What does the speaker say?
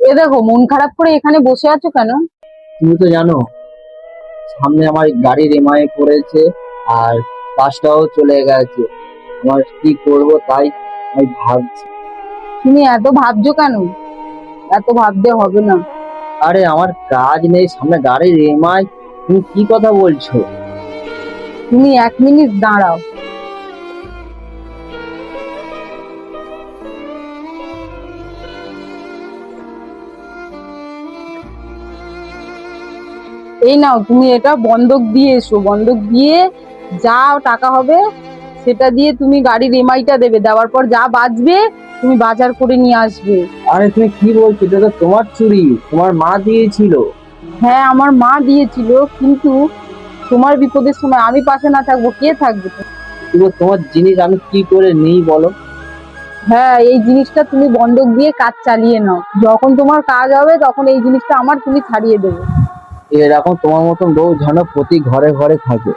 এ দেখো, মন খারাপ করে এখানে বসে আছো কেন? তুমি তো জানো সামনে আমার গাড়ির ইএমআই পড়েছে, আর কাজটাও চলে গেছে। আমার কি করব তাই আমি ভাবছি। তুমি এত ভাবছো কেন? এত ভাবতে হবে না। আরে আমার কাজ নেই, সামনে গাড়ির ইএমআই, তুমি কি কথা বলছো? তুমি 1 মিনিট দাঁড়াও। এই নাও, তুমি এটা বন্ধক দিয়ে এসো। বন্ধক দিয়ে যা টাকা হবে সেটা দিয়ে তুমি গাড়ির ইএমআইটা দেবে। দেওয়ার পর যা বাঁচবে তুমি বাজার করে নিয়ে আসবে। আরে তুমি কি বলছো? এটা তো তোমার চুরি, তোমার মা দিয়েছিল। হ্যাঁ, আমার মা দিয়েছিল, কিন্তু তোমার বিপদের সময় আমি পাশে না থাকবো কে থাকবে? কিন্তু তোমার জিনিস আমি কি করে নেই বলো? হ্যাঁ, এই জিনিসটা তুমি বন্ধক দিয়ে কাজ চালিয়ে নাও। যখন তোমার কাজ হবে তখন এই জিনিসটা আমার তুমি ছাড়িয়ে দেবে। এরকম তোমার মতন বউ যেন প্রতি ঘরে ঘরে থাকে।